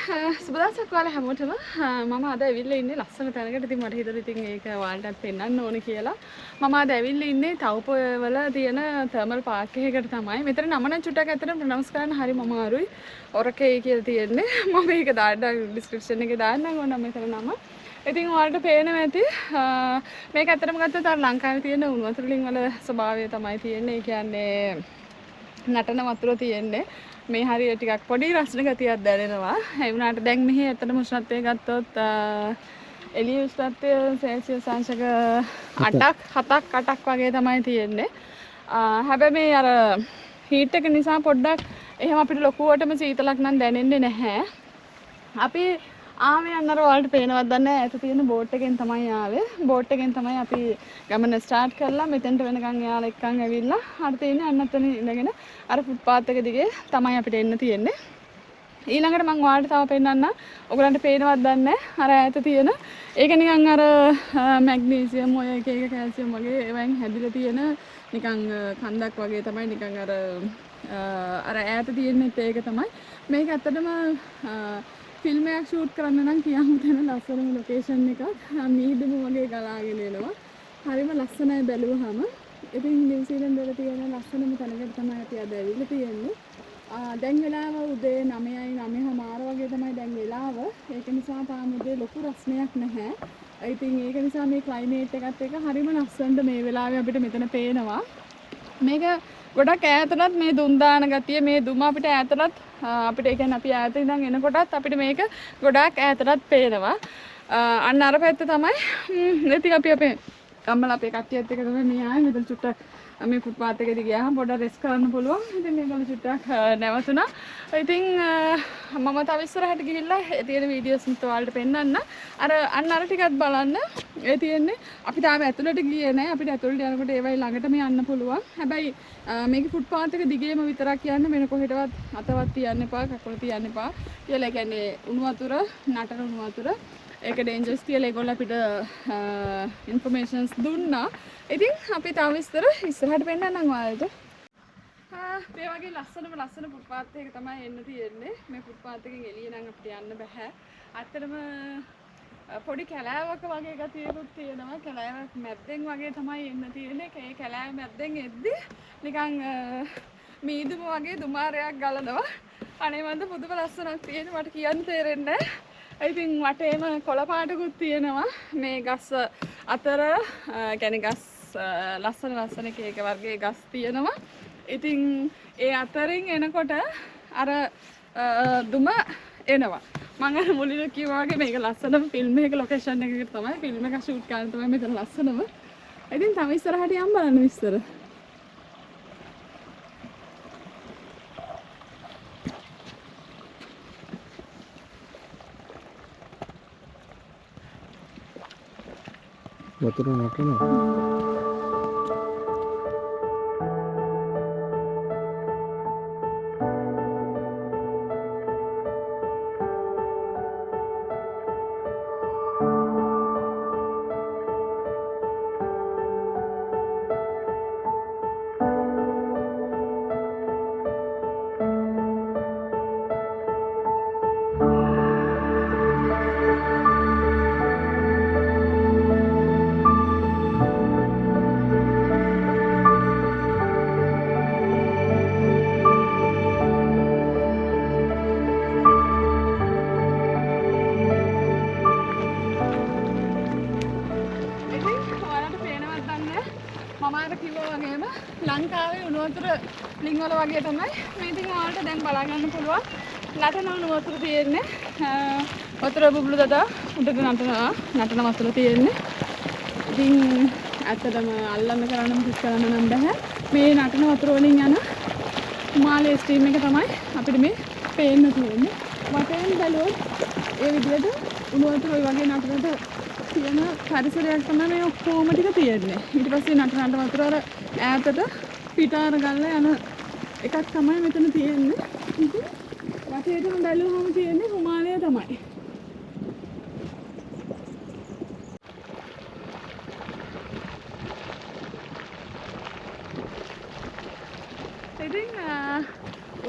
සුබදවසක් ඔයාලා හැමෝටම. මම අද ඇවිල්ලා ඉන්නේ ලස්සන තැනකට. ඉතින් මට හිතුණා ඉතින් ඒක ඔයාලටත් පෙන්වන්න ඕනේ කියලා. මම අද ඇවිල්ලා ඉන්නේ තවුපොය වල තියෙන තර්මල් පාර්ක් එකකට තමයි. මෙතන නම නම් චුට්ටක් ඇත්තටම ප්‍රොනවුන්ස් කරන්න හරිම අමාරුයි. ඔරකේ කියලා තියෙන්නේ. මම මේක දාන්න ඩිස්ක්‍රිප්ෂන් එකේ දාන්නම් ඕන මෙතන නම. ඉතින් ඔයාලට පේනවා ඇති. මේක ඇත්තටම ගත්තොත් අර ලංකාවේ තියෙන උණු වතුර වලින් වල ස්වභාවය තමයි තියෙන්නේ. ඒ කියන්නේ නටන වතුර තියෙන්නේ. මේ හරිය ටිකක් පොඩි රස්න ගතියක් දැනෙනවා. ඒ වුණාට දැන් මෙහි ඇත්තටම උෂ්ණත්වය ගත්තොත් එළිය උෂ්ණත්වය සෙල්සියස් අංශක 7ක් වගේ තමයි තියෙන්නේ. හැබැයි මේ අර හීට් එක නිසා පොඩ්ඩක් එහෙම අපිට ලොකුවටම සීතලක් නම් දැනෙන්නේ නැහැ. අපි ආවේ අන්නර ඔයාලට පේනවද දන්නේ නැහැ. ඈත තියෙන බෝට් එකෙන් තමයි ආවේ. බෝට් එකෙන් තමයි අපි ගමන ස්ටාර්ට් කරලා මෙතෙන්ට වෙනකන් එයාලා එක්කන් ඇවිල්ලා අර තියෙන අන්නතන ඉඳගෙන අර ෆුට්පාත් එක දිගේ තමයි අපිට එන්න තියෙන්නේ. ඊළඟට මම ඔයාලට තව පෙන්නන්න. ඔයගලන්ට පේනවද දන්නේ නැහැ. අර ඈත තියෙන ඒක නිකන් අර මැග්නීසියම් ඔය එක එක කැල්සියම් වගේ ඒවෙන් හැදිලා තියෙන නිකන් කන්දක් වගේ තමයි නිකන් අර ඈත තියෙනෙත් ඒක තමයි. මේක ඇත්තටම ෆිල්ම් එකක් ෂූට් කරන්න නම් කියමු තැන ලස්සනම ලොකේෂන් එකක්. මීදුම වගේ ගලාගෙන එනවා. හරිම ලස්සනයි බැලුවහම. ඉතින් නිව්සීලන්ත වල තියෙන ලස්සනම තැනකට තමයි අපි අද ඇවිල්ලා තියෙන්නේ. දැන් වෙලාව උදේ 9:09 වගේ තමයි දැන් වෙලාව. ඒක නිසා තාම උදේ ලොකු රස්නයක් නැහැ. ඉතින් ඒක නිසා මේ ක්ලයිමේට් එකත් එක්ක හරිම ලස්සනට මේ වෙලාවේ අපිට මෙතන පේනවා. මේක ගොඩක් ඈතටත් මේ දුම් දාන ගතිය මේ දුම අපිට ඈතටත් අපිට ඒ කියන්නේ අපි ඈත ඉඳන් එනකොටත් අපිට මේක ගොඩක් ඈතටත් පේනවා. අන්න අර පැත්ත තමයි ඉතින් අපි අපේ ගම්මල අපේ කට්ටියත් එක්ක තමයි මේ ආවේ. මෙතන චුට්ටක් මේ ෆුට්පාත් එකේදී ගියාම පොඩ්ඩක් රෙස්ට් කරන්න පුළුවන්. ඉතින් මේගොල්ලෝ චුට්ටක් නැවතුණා. ඉතින් මම තව ඉස්සරහට ගිහිල්ලා ඒ තියෙන වීඩියෝස් උන්ට ඔයාලට පෙන්නන්න. අන්න අර ටිකත් බලන්න. ඒ තියෙන්නේ අපි තාම ඇතුළට ගියේ නැහැ. අපිට ඇතුළට යනකොට ඒවයි ළඟටම යන්න පුළුවන්. හැබැයි මේක ෆුට්පාත් එක දිගේම විතරක් යන්න වෙන කොහෙටවත් අතවත් තියන්න එපා, කකුල තියන්න එපා. කියලා ඒ කියන්නේ උණු වතුර, නටන උණු වතුර ඒක ඩේන්ජර්ස් කියලා ඒගොල්ලෝ අපිට ඉන්ෆර්මේෂන්ස් දුන්නා. ඉතින් අපි තාම ඉස්සරහට පෙන්නන්නම් ඔයාලට. මේ වගේ ලස්සන ෆුට්පාත් එක තමයි එන්න තියෙන්නේ. මේ ෆුට්පාත් එකෙන් එළිය නම් අපිට යන්න බෑ. ඇත්තටම පොඩි කැලෑවක වගේ ගතියකුත් තියෙනවා. කැලෑවක් මැද්දෙන් වගේ තමයි එන්න තියෙන්නේ. ඒ කැලෑව මැද්දෙන් එද්දි නිකන් මීදුම වගේ දුමාරයක් ගලනවා. අනේ මන්ද පුදුම ලස්සනක් තියෙන මට කියන්න තේරෙන්නේ නැහැ. ඉතින් වටේම කොළ පාටකුත් තියෙනවා. මේ ගස් අතර කියන්නේ ගස් ලස්සන එක වර්ගයේ ගස් තියෙනවා. ඉතින් ඒ අතරින් එනකොට අර දුම එනවා. මම අර මුලින්ම කිව්වා වගේ මේක ලස්සනම ෆිල්ම් එක ලොකේෂන් එකකට තමයි ෆිල්ම් එක ෂූට් කරන්න තමයි මෙතන ලස්සනම. ඉතින් තව ඉස්සරහට යන්න බලන්න විස්තර. වතුර නටනවා. මම අර කිව්වා වගේම ලංකාවේ උණු වතුර ලිං වල වගේ තමයි මේ ඉතින් ඔයාලට දැන් බලා ගන්න පුළුවන්. නටන උණු වතුර තියෙන්නේ. වතුර බුබුලු දදා උඩට නටන වතුර තියෙන්නේ. ඉතින් ඇත්තටම අල්ලන්න කරන්න මුකුත් කරන්න නම් බෑ. මේ නටන වතුර වලින් යන හිමාලය ස්ට්‍රීම් එක තමයි අපිට මේ පේන්න තියෙන්නේ. වටේන් බැලුවොත් ඒ විදිහට උණු වතුර ඔය වගේ නටනට තියෙන පරිසරයක් තමයි මේ ඔක්කොම ටික තියෙන්නේ. ඊට පස්සේ නටන වතුර අර ඈතට පිටාර ගල්ලා යන එකක් තමයි මෙතන තියෙන්නේ. ඉතින් වටේටම බැලුවම තියෙන්නේ හිමාලය තමයි. ඉතින්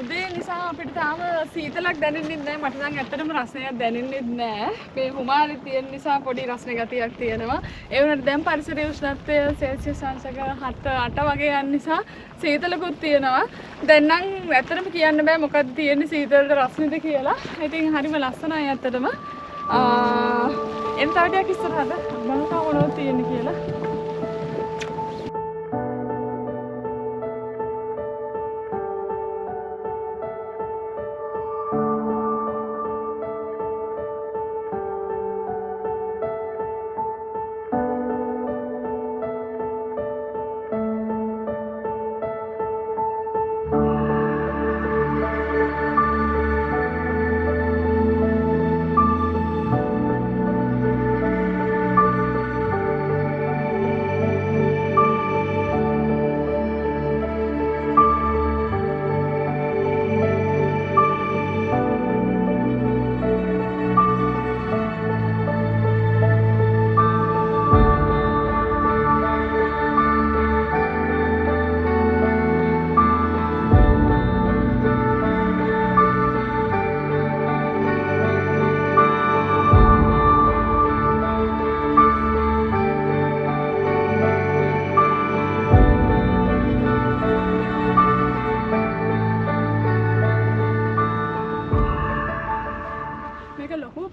උදේ නිසා අපිට තාම සීතලක් දැනෙන්නේ නැහැ. මට නම් ඇත්තටම රසයක් දැනෙන්නේ නැහැ. මේ හුමාලේ තියෙන නිසා පොඩි රසන ගතියක් තියෙනවා. ඒ වුණාට දැන් පරිසරයේ උෂ්ණත්වය සෙල්සියස් අංශක 7-8 වගේ යන නිසා සීතලකුත් තියෙනවා. දැන් නම් ඇත්තටම කියන්න බෑ මොකක්ද තියෙන්නේ සීතලට රසනේද කියලා. ඉතින් හරිම ලස්සනයි ඇත්තටම. එන් තව ටිකක් ඉස්සරහට බලන්න මොනවද තියෙන්නේ කියලා.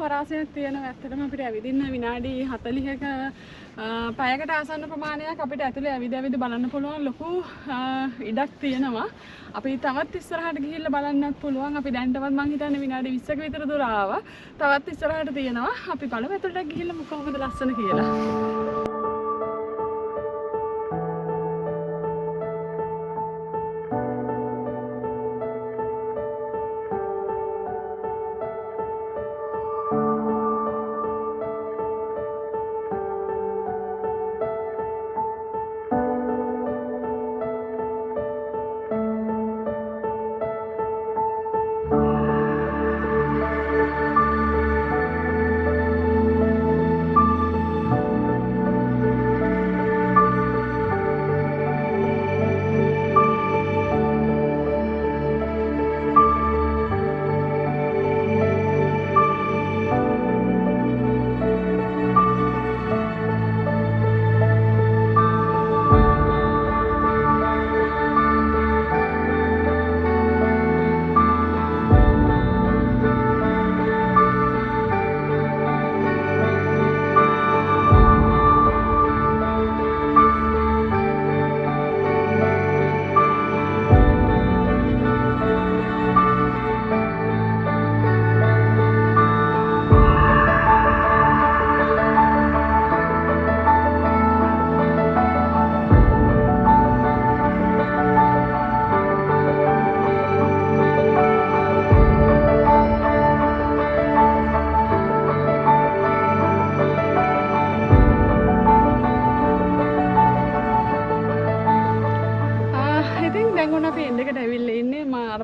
පරාසයක් තියෙනවා ඇත්තටම අපිට ඇවිදින්න විනාඩි 40ක පැයකට ආසන්න ප්‍රමාණයක් අපිට ඇතුලේ ඇවිද බලන්න පුළුවන් ලොකු ඉඩක් තියෙනවා. අපි තවත් ඉස්සරහට ගිහිල්ලා බලන්නත් පුළුවන්. අපි දැන්ටවත් මං හිතන්නේ විනාඩි 20ක විතර දුර ආවා. තවත් ඉස්සරහට තියෙනවා. අපි බලමු ඇතුලට ගිහිල්ලා කොහොමද ලස්සන කියලා.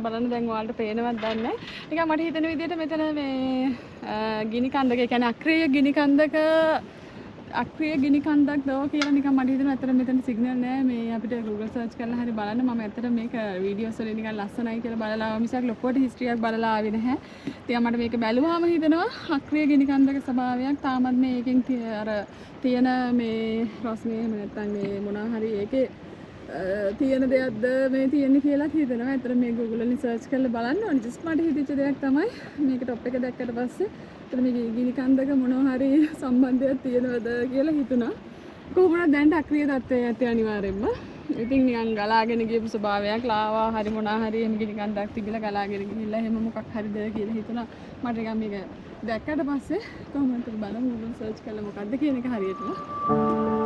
බලන්න දැන් ඔයාලට පේනවද දන්නේ නැහැ. නිකන් මට හිතෙන විදිහට මෙතන මේ ගිනි කන්දක, ඒ කියන්නේ අක්‍රීය ගිනි කන්දක් දෝ කියලා නිකන් මට හිතෙනවා. ඇත්තට මෙතන සිග්නල් නැහැ. මේ අපිට Google search කරලා හරි බලන්න. මම ඇත්තට මේක වීඩියෝස් වලින් නිකන් ලස්සනයි කියලා බලලා මිසක් ලොකුවට history එකක් බලලා ආවේ නැහැ. ඉතින් මට මේක බැලුවාම හිතෙනවා අක්‍රීය ගිනි කන්දක ස්වභාවයක් තාමත් මේකෙන් අර තියෙන මේ රස්නේ එහෙම නැත්නම් මේ මොනවා හරි ඒකේ තියෙන දෙයක්ද මේ තියෙන්නේ කියලා හිතෙනවා. ඇත්තට මේ Google වලින් search කරලා බලන්න ඕනේ. just මට හිතෙච්ච දෙයක් තමයි මේක top එක දැක්කට පස්සේ ඇත්තට මේ ගිනි කන්දක මොනවා හරි සම්බන්ධයක් තියෙනවද කියලා හිතුණා. කොහොමද දැන් අක්‍රීය තත්ත්වය ඇත්තේ අනිවාර්යෙන්ම. ඉතින් නිකන් ගලාගෙන ගියපු ස්වභාවයක් ලාවා හරි මොනවා හරි එහෙම ගිනි කන්දක් තිබිලා ගලාගෙන ගිහිල්ලා එහෙම මොකක් හරිද කියලා හිතුණා. මට නිකන් මේක දැක්කට පස්සේ කොහොමද බලමු Google search කරලා මොකද්ද කියන එක හරියටම